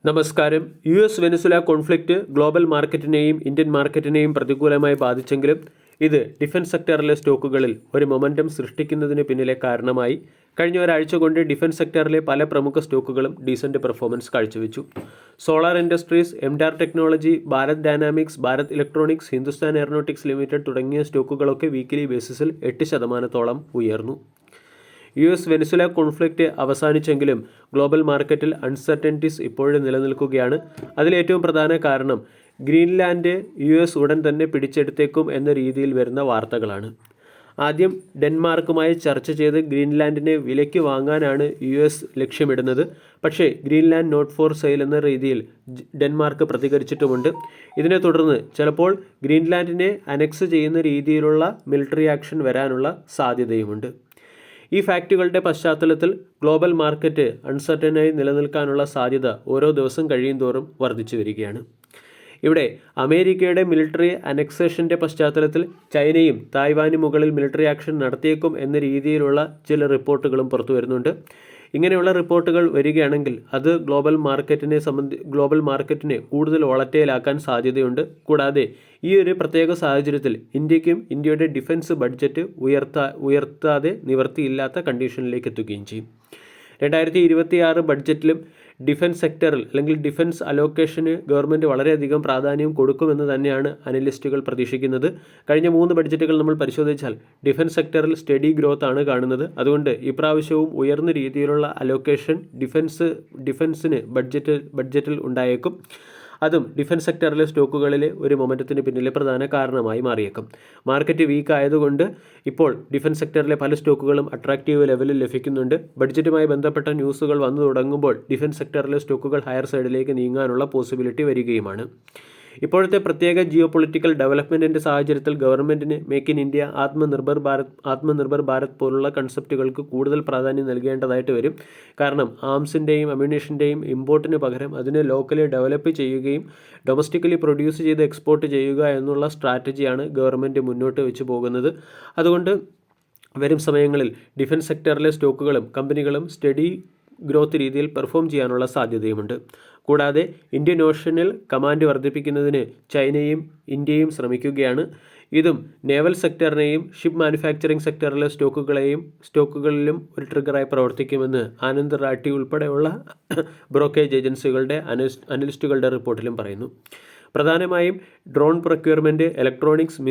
നമസ്കാരം. US-വെനസ്വേല conflict global മാർക്കറ്റിനെയും Indian മാർക്കറ്റിനെയും പ്രതികൂലമായി ബാധിച്ചെങ്കിലും ഇത് ഡിഫൻസ് സെക്ടറിലെ സ്റ്റോക്കുകളിൽ ഒരു മൊമെൻറ്റം സൃഷ്ടിക്കുന്നതിന് പിന്നിലെ കാരണമായി. കഴിഞ്ഞ ഒരാഴ്ച കൊണ്ട് ഡിഫൻസ് സെക്ടറിലെ പല പ്രമുഖ സ്റ്റോക്കുകളും ഡീസൻറ്റ് പെർഫോമൻസ് കാഴ്ചവെച്ചു. Solar industries, MTAR technology, Bharat dynamics, Bharat electronics, Hindustan aeronautics limited തുടങ്ങിയ സ്റ്റോക്കുകളൊക്കെ വീക്കിലി ബേസിസിൽ 8% ഉയർന്നു. US-വെനസ്വേല കോൺഫ്ലിക്റ്റ് അവസാനിച്ചെങ്കിലും ഗ്ലോബൽ മാർക്കറ്റിൽ അൺസർട്ടനിറ്റീസ് ഇപ്പോഴും നിലനിൽക്കുകയാണ്. അതിലേറ്റവും പ്രധാന കാരണം ഗ്രീൻലാൻഡ് US ഉടൻ തന്നെ പിടിച്ചെടുത്തേക്കും എന്ന രീതിയിൽ വരുന്ന വാർത്തകളാണ്. ആദ്യം ഡെൻമാർക്കുമായി ചർച്ച ചെയ്ത് ഗ്രീൻലാൻഡിനെ വിലയ്ക്ക് വാങ്ങാനാണ് US ലക്ഷ്യമിടുന്നത്. പക്ഷേ ഗ്രീൻലാൻഡ് നോട്ട് ഫോർ സെയിൽ എന്ന രീതിയിൽ ഡെൻമാർക്ക് പ്രതികരിച്ചിട്ടുമുണ്ട്. ഇതിനെ തുടർന്ന് ചിലപ്പോൾ ഗ്രീൻലാൻഡിനെ അനക്സ് ചെയ്യുന്ന രീതിയിലുള്ള മിലിറ്ററി ആക്ഷൻ വരാനുള്ള സാധ്യതയുമുണ്ട്. ഈ ഫാക്റ്റുകളുടെ പശ്ചാത്തലത്തിൽ ഗ്ലോബൽ മാർക്കറ്റ് അൺസർട്ടനായി നിലനിൽക്കാനുള്ള സാധ്യത ഓരോ ദിവസം കഴിയുന്തോറും വർദ്ധിച്ചു വരികയാണ്. ഇവിടെ അമേരിക്കയുടെ മിലിറ്ററി അനക്സേഷൻ്റെ പശ്ചാത്തലത്തിൽ ചൈനയും തായ്വാനും മുകളിൽ മിലിറ്ററി ആക്ഷൻ നടത്തിയേക്കും എന്ന രീതിയിലുള്ള ചില റിപ്പോർട്ടുകളും പുറത്തു വരുന്നുണ്ട്. ഇങ്ങനെയുള്ള റിപ്പോർട്ടുകൾ വരികയാണെങ്കിൽ അത് ഗ്ലോബൽ മാർക്കറ്റിനെ കൂടുതൽ വോളറ്റൈലാക്കാൻ സാധ്യതയുണ്ട്. കൂടാതെ ഈ ഒരു പ്രത്യേക സാഹചര്യത്തിൽ ഇന്ത്യക്കും ഇന്ത്യയുടെ ഡിഫൻസ് ബഡ്ജറ്റ് ഉയർത്താതെ നിവർത്തിയില്ലാത്ത കണ്ടീഷനിലേക്ക് എത്തുകയും ചെയ്യും. 2026 ബഡ്ജറ്റിലും ഡിഫൻസ് സെക്ടറിൽ അല്ലെങ്കിൽ ഡിഫൻസ് അലോക്കേഷന് ഗവൺമെൻറ് വളരെയധികം പ്രാധാന്യം കൊടുക്കുമെന്ന് തന്നെയാണ് അനലിസ്റ്റുകൾ പ്രതീക്ഷിക്കുന്നത്. കഴിഞ്ഞ 3 ബഡ്ജറ്റുകൾ നമ്മൾ പരിശോധിച്ചാൽ ഡിഫൻസ് സെക്ടറിൽ സ്റ്റഡി ഗ്രോത്ത് ആണ് കാണുന്നത്. അതുകൊണ്ട് ഇപ്രാവശ്യവും ഉയർന്ന രീതിയിലുള്ള അലോക്കേഷൻ ഡിഫൻസിന് ബഡ്ജറ്റിൽ ഉണ്ടായേക്കും. അതും ഡിഫൻസ് സെക്ടറിലെ സ്റ്റോക്കുകളിലെ ഒരു മൊമെൻറ്റത്തിന് പിന്നിലെ പ്രധാന കാരണമായി മാറിയേക്കും. മാർക്കറ്റ് വീക്ക് ആയതുകൊണ്ട് ഇപ്പോൾ ഡിഫൻസ് സെക്ടറിലെ പല സ്റ്റോക്കുകളും അട്രാക്റ്റീവ് ലെവലിൽ ലഭിക്കുന്നുണ്ട്. ബഡ്ജറ്റുമായി ബന്ധപ്പെട്ട ന്യൂസുകൾ വന്നു തുടങ്ങുമ്പോൾ ഡിഫൻസ് സെക്ടറിലെ സ്റ്റോക്കുകൾ ഹയർ സൈഡിലേക്ക് നീങ്ങാനുള്ള പോസിബിലിറ്റി വരികയുമാണ്. ഇപ്പോഴത്തെ പ്രത്യേക ജിയോ പൊളിറ്റിക്കൽ ഡെവലപ്മെൻറ്റിൻ്റെ സാഹചര്യത്തിൽ ഗവൺമെൻറ്റിന് make in India, Atmanirbhar Bharat പോലുള്ള കൺസെപ്റ്റുകൾക്ക് കൂടുതൽ പ്രാധാന്യം നൽകേണ്ടതായിട്ട് വരും. കാരണം ആംസിൻ്റെയും അമ്യൂണിഷൻ്റെയും ഇമ്പോർട്ടിന് പകരം അതിനെ ലോക്കലി ഡെവലപ്പ് ചെയ്യുകയും ഡൊമസ്റ്റിക്കലി പ്രൊഡ്യൂസ് ചെയ്ത് എക്സ്പോർട്ട് ചെയ്യുക എന്നുള്ള സ്ട്രാറ്റജിയാണ് ഗവൺമെൻറ് മുന്നോട്ട് വെച്ച് പോകുന്നത്. അതുകൊണ്ട് വരും സമയങ്ങളിൽ ഡിഫൻസ് സെക്ടറിലെ സ്റ്റോക്കുകളും കമ്പനികളും സ്റ്റഡി ഗ്രോത്ത് രീതിയിൽ പെർഫോം ചെയ്യാനുള്ള സാധ്യതയുമുണ്ട്. കൂടാതെ ഇന്ത്യൻ ഓഷ്യനിൽ കമാൻഡ് വർദ്ധിപ്പിക്കുന്നതിന് ചൈനയും ഇന്ത്യയും ശ്രമിക്കുകയാണ്. ഇതും നേവൽ സെക്ടറിനെയും ഷിപ്പ് മാനുഫാക്ചറിംഗ് സെക്ടറിലെ സ്റ്റോക്കുകളിലും ഒരു ട്രിഗറായി പ്രവർത്തിക്കുമെന്ന് ആനന്ദ് റാട്ടി ഉൾപ്പെടെയുള്ള ബ്രോക്കേജ് ഏജൻസികളുടെ അനലിസ്റ്റുകളുടെ റിപ്പോർട്ടിലും പറയുന്നു. പ്രധാനമായും drone procurement, electronics,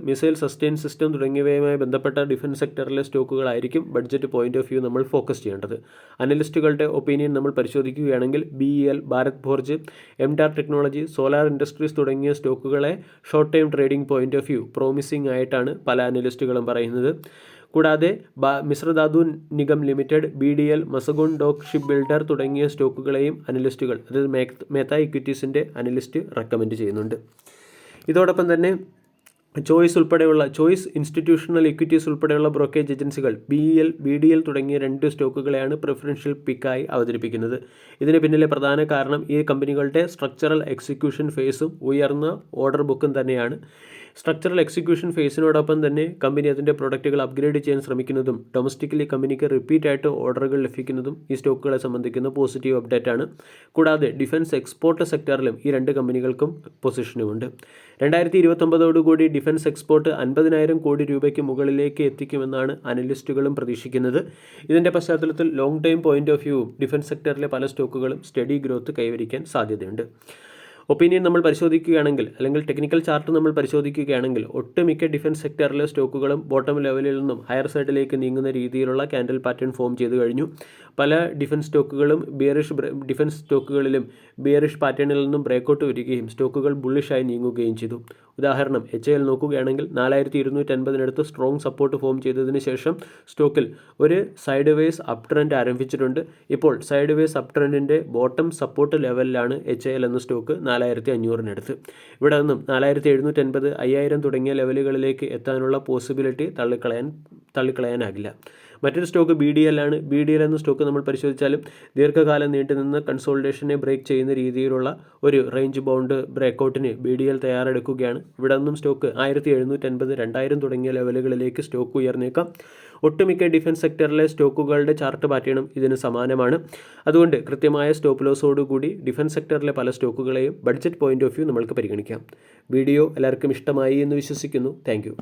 missile sustain system തുടങ്ങിയവയുമായി ബന്ധപ്പെട്ട ഡിഫൻസ് സെക്ടറിലെ സ്റ്റോക്കുകളായിരിക്കും ബഡ്ജറ്റ് പോയിന്റ് ഓഫ് വ്യൂ നമ്മൾ ഫോക്കസ് ചെയ്യേണ്ടത്. അനലിസ്റ്റുകളുടെ ഒപ്പീനിയൻ നമ്മൾ പരിശോധിക്കുകയാണെങ്കിൽ BEL, Bharat forge, MTAR technology, solar industries തുടങ്ങിയ സ്റ്റോക്കുകളെ short time trading point of view promising ആയിട്ടാണ് പല അനലിസ്റ്റുകളും പറയുന്നത്. കൂടാതെ Mishra Dhatu Nigam limited, BDL, Mazagon dock ship builder തുടങ്ങിയ സ്റ്റോക്കുകളെയും അനലിസ്റ്റുകൾ, അതായത് മേത്ത ഇക്വിറ്റീസിൻ്റെ അനലിസ്റ്റ് റെക്കമെൻഡ് ചെയ്യുന്നുണ്ട്. ഇതോടൊപ്പം തന്നെ ചോയ്സ് ഇൻസ്റ്റിറ്റ്യൂഷണൽ ഇക്വിറ്റീസ് ഉൾപ്പെടെയുള്ള ബ്രോക്കേജ് ഏജൻസികൾ BDL തുടങ്ങിയ 2 സ്റ്റോക്കുകളെയാണ് പ്രിഫറൻഷ്യൽ പിക്കായി അവതരിപ്പിക്കുന്നത്. ഇതിന് പിന്നിലെ പ്രധാന കാരണം ഈ കമ്പനികളുടെ സ്ട്രക്ചറൽ എക്സിക്യൂഷൻ ഫേസും ഉയർന്ന ഓർഡർ ബുക്കും തന്നെയാണ്. സ്ട്രക്ചറൽ എക്സിക്യൂഷൻ ഫേസിനോടൊപ്പം തന്നെ കമ്പനി അതിൻ്റെ പ്രൊഡക്റ്റുകൾ അപ്ഗ്രേഡ് ചെയ്യാൻ ശ്രമിക്കുന്നതും ഡൊമസ്റ്റിക്കലി കമ്പനിക്ക് റിപ്പീറ്റായിട്ട് ഓർഡറുകൾ ലഭിക്കുന്നതും ഈ സ്റ്റോക്കുകളെ സംബന്ധിക്കുന്ന പോസിറ്റീവ് അപ്ഡേറ്റ് ആണ്. കൂടാതെ ഡിഫൻസ് എക്സ്പോർട്ട് സെക്ടറിലും ഈ 2 കമ്പനികൾക്കും പൊസിഷനുമുണ്ട്. 2029 ഡിഫൻസ് എക്സ്പോർട്ട് 50,000 കോടി രൂപയ്ക്ക് മുകളിലേക്ക് എത്തിക്കുമെന്നാണ് അനലിസ്റ്റുകളും പ്രതീക്ഷിക്കുന്നത്. ഇതിൻ്റെ പശ്ചാത്തലത്തിൽ long time point of view defence സെക്ടറിലെ പല സ്റ്റോക്കുകളും സ്റ്റഡി ഗ്രോത്ത് കൈവരിക്കാൻ സാധ്യതയുണ്ട്. ഒപ്പീനിയൻ നമ്മൾ പരിശോധിക്കുകയാണെങ്കിൽ അല്ലെങ്കിൽ ടെക്നിക്കൽ ചാർട്ട് നമ്മൾ പരിശോധിക്കുകയാണെങ്കിൽ ഒട്ടുമിക്ക ഡിഫൻസ് സെക്ടറിലെ സ്റ്റോക്കുകളും ബോട്ടം ലെവലിൽ നിന്നും ഹയർ സൈഡിലേക്ക് നീങ്ങുന്ന രീതിയിലുള്ള ക്യാൻഡിൽ പാറ്റേൺ ഫോം ചെയ്തു കഴിഞ്ഞു. പല ഡിഫൻസ് സ്റ്റോക്കുകളിലും ബിയറിഷ് പാറ്റേണിൽ നിന്നും ബ്രേക്കൗട്ട് വരികയും സ്റ്റോക്കുകൾ ബുള്ളിഷായി നീങ്ങുകയും ചെയ്തു. ഉദാഹരണം HAL നോക്കുകയാണെങ്കിൽ 4250 സ്ട്രോങ് സപ്പോർട്ട് ഫോം ചെയ്തതിന് ശേഷം സ്റ്റോക്കിൽ ഒരു സൈഡ് വേസ് അപ് ട്രെൻഡ് ആരംഭിച്ചിട്ടുണ്ട്. ഇപ്പോൾ സൈഡ് വേസ് അപ് ട്രെൻഡിൻ്റെ ബോട്ടം സപ്പോർട്ട് ലെവലിലാണ് HAL എന്ന സ്റ്റോക്ക് 4500 ഇവിടെ നിന്നും 4750, 5000 തുടങ്ങിയ ലെവലുകളിലേക്ക് എത്താനുള്ള പോസിബിലിറ്റി തള്ളിക്കളയാനാകില്ല. മറ്റൊരു സ്റ്റോക്ക് BDL ആണ്. BDL എന്ന സ്റ്റോക്ക് നമ്മൾ പരിശോധിച്ചാലും ദീർഘകാലം നീണ്ടുനിന്ന് കൺസോൾട്ടേഷനെ ബ്രേക്ക് ചെയ്യുന്ന രീതിയിലുള്ള ഒരു റേഞ്ച് ബൗണ്ട് ബ്രേക്കൗട്ടിന് BDL തയ്യാറെടുക്കുകയാണ്. ഇവിടെ നിന്നും സ്റ്റോക്ക് 1750, 2000 തുടങ്ങിയ ലെവലുകളിലേക്ക് സ്റ്റോക്ക് ഉയർന്നേക്കാം. ഒട്ടുമിക്ക ഡിഫൻസ് സെക്ടറിലെ സ്റ്റോക്കുകളുടെ ചാർട്ട് പാറ്റേണും ഇതിന് സമാനമാണ്. അതുകൊണ്ട് കൃത്യമായ സ്റ്റോപ്പ് ലോസോടുകൂടി ഡിഫൻസ് സെക്ടറിലെ പല സ്റ്റോക്കുകളെയും ബഡ്ജറ്റ് പോയിന്റ് ഓഫ് വ്യൂ നമ്മൾക്ക് പരിഗണിക്കാം. വീഡിയോ എല്ലാവർക്കും ഇഷ്ടമായി എന്ന് വിശ്വസിക്കുന്നു. താങ്ക്